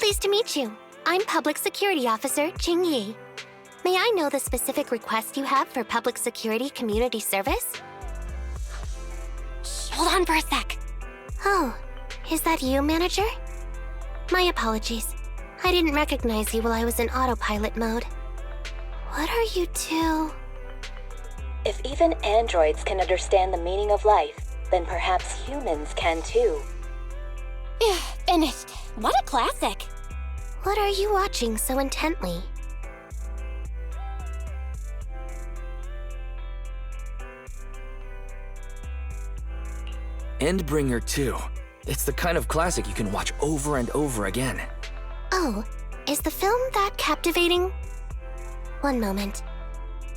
Pleased to meet you. I'm Public Security Officer Qingyi. May I know the specific request you have for public security community service? Shh, hold on for a sec. Oh, is that you, Manager? My apologies. I didn't recognize you while I was in autopilot mode. What are you two? If even androids can understand the meaning of life, then perhaps humans can too. Yeah, finished. What a classic. What are you watching so intently? Endbringer 2. It's the kind of classic you can watch over and over again. Oh, is the film that captivating? One moment.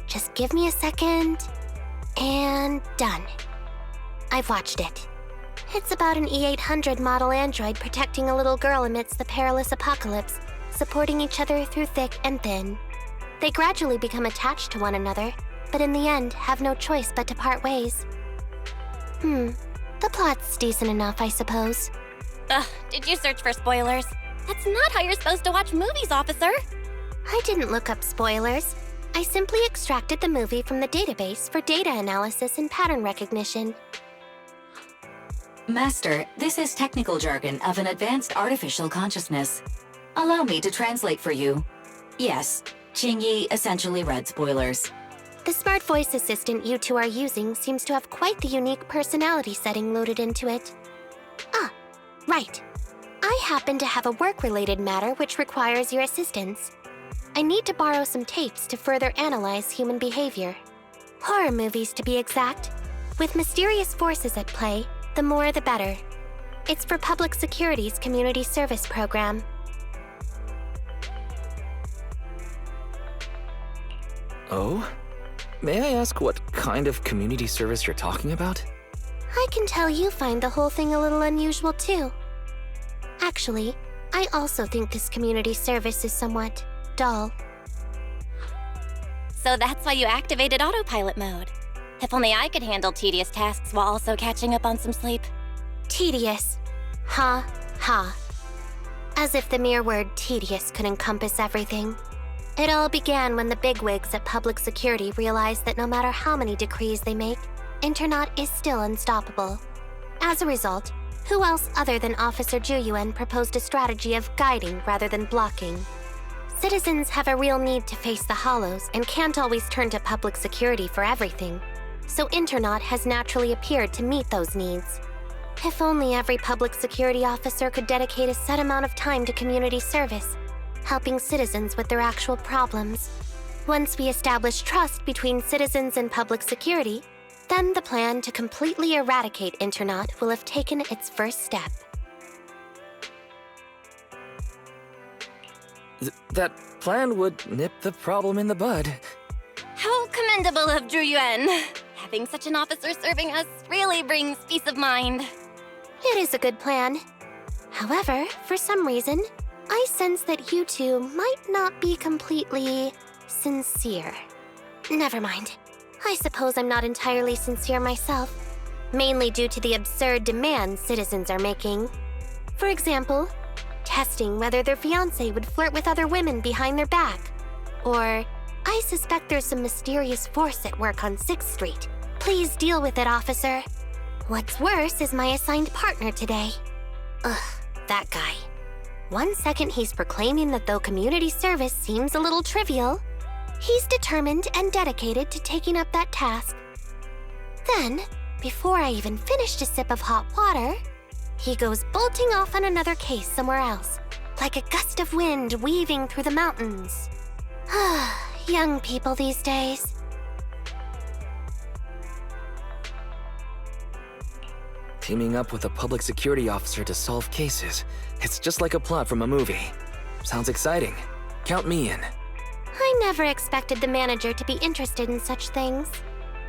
Just give me a second. And done. I've watched it. It's about an E-800 model android protecting a little girl amidst the perilous apocalypse, supporting each other through thick and thin. They gradually become attached to one another, but in the end have no choice but to part ways. The plot's decent enough, I suppose. Ugh, did you search for spoilers? That's not how you're supposed to watch movies, officer. I didn't look up spoilers. I simply extracted the movie from the database for data analysis and pattern recognition. Master, this is technical jargon of an advanced artificial consciousness. Allow me to translate for you. Yes, Qingyi essentially read spoilers. The smart voice assistant you two are using seems to have quite the unique personality setting loaded into it. Ah, right. I happen to have a work-related matter which requires your assistance. I need to borrow some tapes to further analyze human behavior. Horror movies, to be exact. With mysterious forces at play, the more the better. It's for Public Security's community service program. Oh? May I ask what kind of community service you're talking about? I can tell you find the whole thing a little unusual too. Actually, I also think this community service is somewhat dull. So that's why you activated autopilot mode. If only I could handle tedious tasks while also catching up on some sleep. Tedious. Ha, ha. As if the mere word tedious could encompass everything. It all began when the bigwigs at Public Security realized that no matter how many decrees they make, Internaut is still unstoppable. As a result, who else other than Officer Juyuan proposed a strategy of guiding rather than blocking? Citizens have a real need to face the hollows and can't always turn to Public Security for everything. So Internaut has naturally appeared to meet those needs. If only every Public Security officer could dedicate a set amount of time to community service, helping citizens with their actual problems. Once we establish trust between citizens and Public Security, then the plan to completely eradicate Internaut will have taken its first step. That plan would nip the problem in the bud. How commendable of Juyuan. Having such an officer serving us really brings peace of mind. It is a good plan. However, for some reason, I sense that you two might not be completely sincere. Never mind. I suppose I'm not entirely sincere myself, mainly due to the absurd demands citizens are making. For example, testing whether their fiancé would flirt with other women behind their back. Or, I suspect there's some mysterious force at work on 6th Street. Please deal with it, officer. What's worse is my assigned partner today. Ugh, that guy. One second he's proclaiming that though community service seems a little trivial, he's determined and dedicated to taking up that task. Then, before I even finished a sip of hot water, he goes bolting off on another case somewhere else, like a gust of wind weaving through the mountains. Young people these days. Teaming up with a public security officer to solve cases. It's just like a plot from a movie. Sounds exciting. Count me in. I never expected the manager to be interested in such things.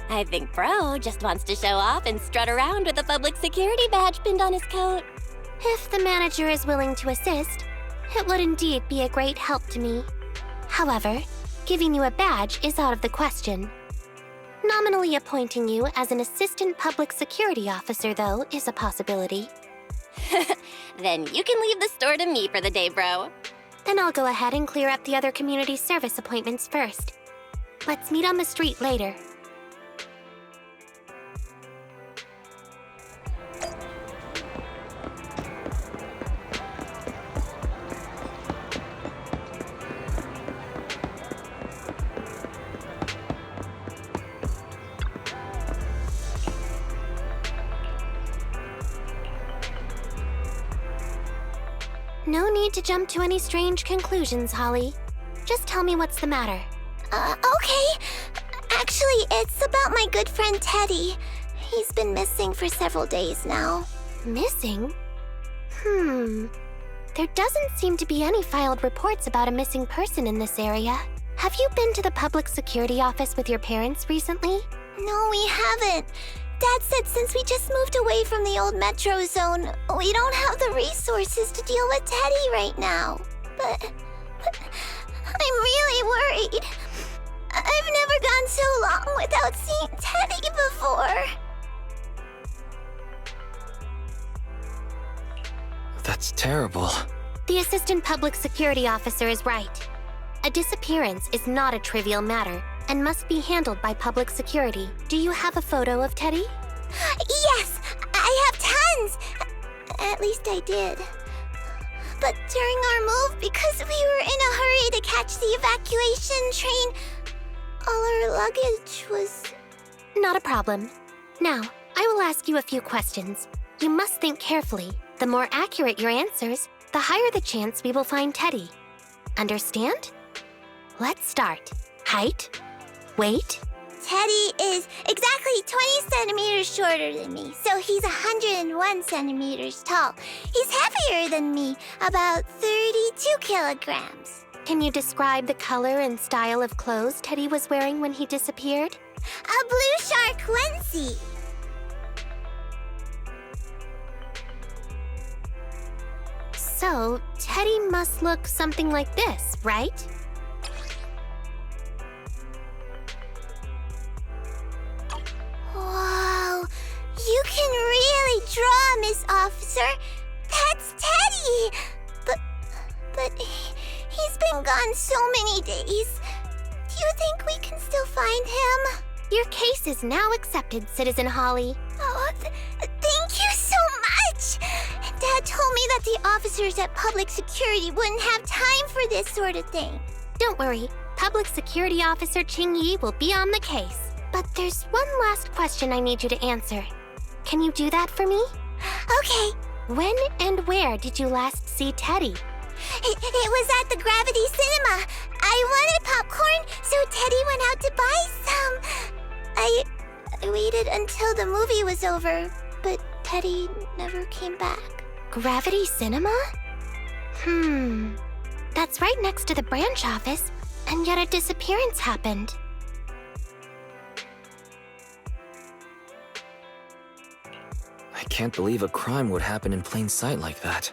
I think Bro just wants to show off and strut around with a public security badge pinned on his coat. If the manager is willing to assist, it would indeed be a great help to me. However, giving you a badge is out of the question. Nominally appointing you as an assistant public security officer, though, is a possibility. Then you can leave the store to me for the day, bro. Then I'll go ahead and clear up the other community service appointments first. Let's meet on the street later. No need to jump to any strange conclusions, Holly. Just tell me what's the matter. Okay. Actually, it's about my good friend Teddy. He's been missing for several days now. Missing? There doesn't seem to be any filed reports about a missing person in this area. Have you been to the public security office with your parents recently? No, we haven't. Dad said since we just moved away from the old metro zone, we don't have the resources to deal with Teddy right now. But I'm really worried. I've never gone so long without seeing Teddy before. That's terrible. The assistant public security officer is right. A disappearance is not a trivial matter and must be handled by public security. Do you have a photo of Teddy? Yes, I have tons. At least I did. But during our move, because we were in a hurry to catch the evacuation train, all our luggage was... Not a problem. Now, I will ask you a few questions. You must think carefully. The more accurate your answers, the higher the chance we will find Teddy. Understand? Let's start. Height? Weight? Teddy is exactly 20 centimeters shorter than me, so he's 101 centimeters tall. He's heavier than me, about 32 kilograms. Can you describe the color and style of clothes Teddy was wearing when he disappeared? A blue shark onesie. So, Teddy must look something like this, right? Whoa, you can really draw, Miss Officer. That's Teddy. But he's been gone so many days. Do you think we can still find him? Your case is now accepted, Citizen Holly. Oh, thank you so much. Dad told me that the officers at Public Security wouldn't have time for this sort of thing. Don't worry, Public Security Officer Qingyi will be on the case. But there's one last question I need you to answer. Can you do that for me? Okay. When and where did you last see Teddy? It was at the Gravity Cinema. I wanted popcorn, so Teddy went out to buy some. I waited until the movie was over, but Teddy never came back. Gravity Cinema? That's right next to the branch office, and yet a disappearance happened. I can't believe a crime would happen in plain sight like that.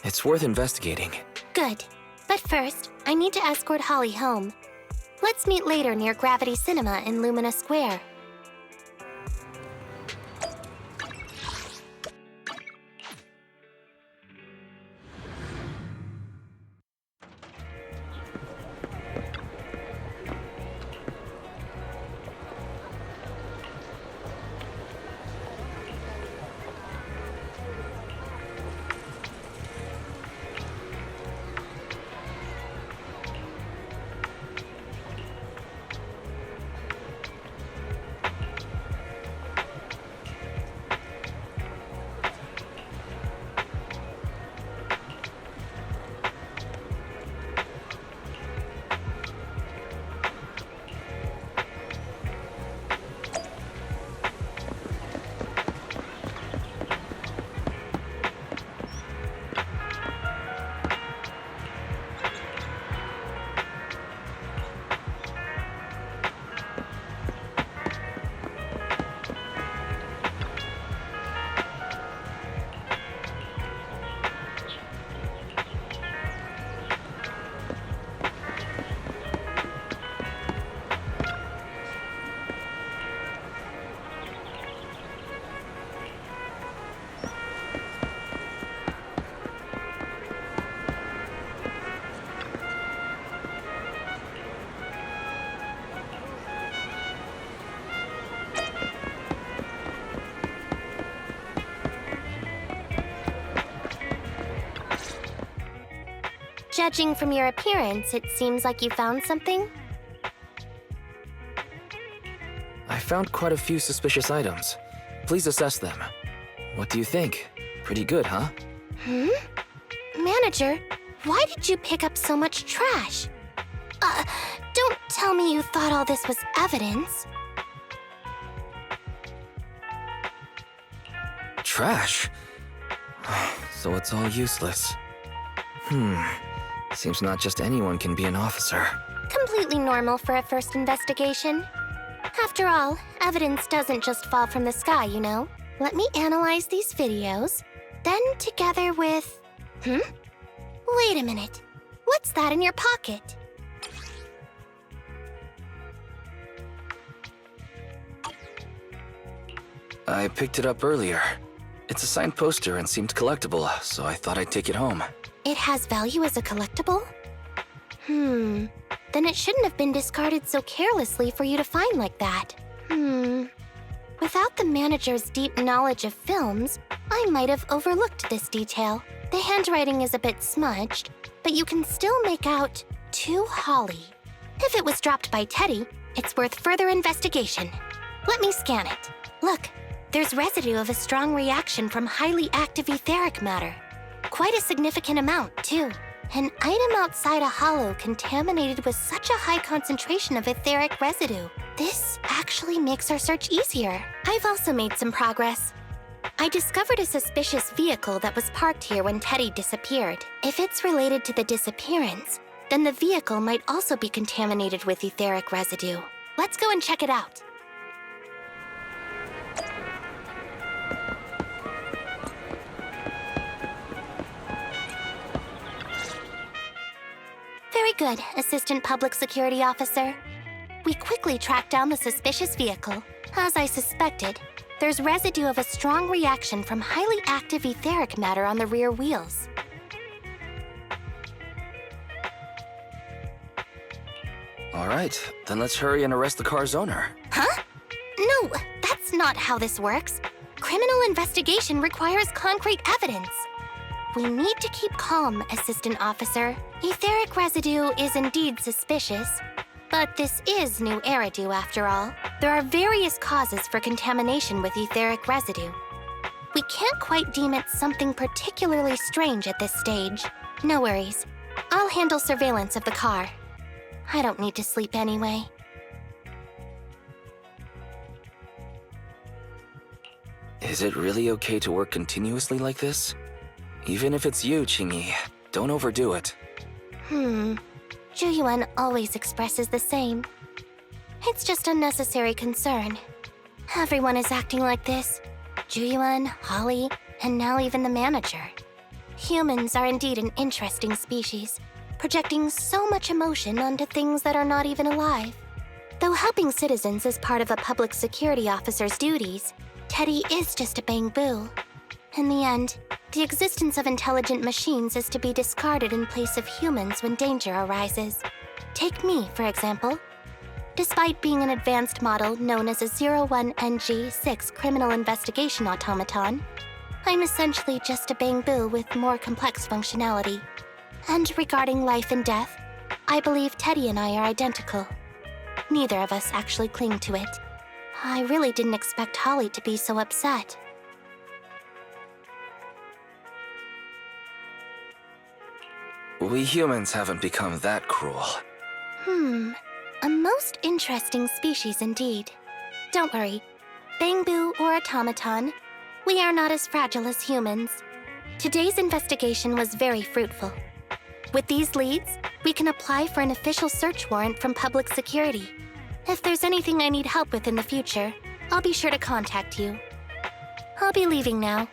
It's worth investigating. Good. But first, I need to escort Holly home. Let's meet later near Gravity Cinema in Lumina Square. Judging from your appearance, it seems like you found something. I found quite a few suspicious items. Please assess them. What do you think? Pretty good, huh? Manager, why did you pick up so much trash? Don't tell me you thought all this was evidence. Trash? So it's all useless. Seems not just anyone can be an officer. Completely normal for a first investigation. After all, evidence doesn't just fall from the sky, you know. Let me analyze these videos, then together with... Wait a minute. What's that in your pocket? I picked it up earlier. It's a signed poster and seemed collectible, so I thought I'd take it home. It has value as a collectible? Then it shouldn't have been discarded so carelessly for you to find like that. Without the manager's deep knowledge of films, I might have overlooked this detail. The handwriting is a bit smudged, but you can still make out "To Holly." If it was dropped by Teddy, it's worth further investigation. Let me scan it. Look, there's residue of a strong reaction from highly active etheric matter. Quite a significant amount, too. An item outside a hollow contaminated with such a high concentration of etheric residue. This actually makes our search easier. I've also made some progress. I discovered a suspicious vehicle that was parked here when Teddy disappeared. If it's related to the disappearance, then the vehicle might also be contaminated with etheric residue. Let's go and check it out. Very good, Assistant Public Security Officer. We quickly tracked down the suspicious vehicle. As I suspected, there's residue of a strong reaction from highly active etheric matter on the rear wheels. All right, then let's hurry and arrest the car's owner. Huh? No, that's not how this works. Criminal investigation requires concrete evidence. We need to keep calm, Assistant Officer. Etheric residue is indeed suspicious, but this is new Eridu after all. There are various causes for contamination with etheric residue. We can't quite deem it something particularly strange at this stage. No worries. I'll handle surveillance of the car. I don't need to sleep anyway. Is it really okay to work continuously like this? Even if it's you, Qingyi, don't overdo it. Zhuyuan always expresses the same. It's just unnecessary concern. Everyone is acting like this. Zhuyuan, Holly, and now even the manager. Humans are indeed an interesting species, projecting so much emotion onto things that are not even alive. Though helping citizens is part of a public security officer's duties, Teddy is just a Bangboo. In the end, the existence of intelligent machines is to be discarded in place of humans when danger arises. Take me, for example. Despite being an advanced model known as a 01NG6 criminal investigation automaton, I'm essentially just a Bangboo with more complex functionality. And regarding life and death, I believe Teddy and I are identical. Neither of us actually cling to it. I really didn't expect Holly to be so upset. We humans haven't become that cruel. A most interesting species indeed. Don't worry, Bangboo or automaton, we are not as fragile as humans. Today's investigation was very fruitful. With these leads, we can apply for an official search warrant from public security. If there's anything I need help with in the future, I'll be sure to contact you. I'll be leaving now.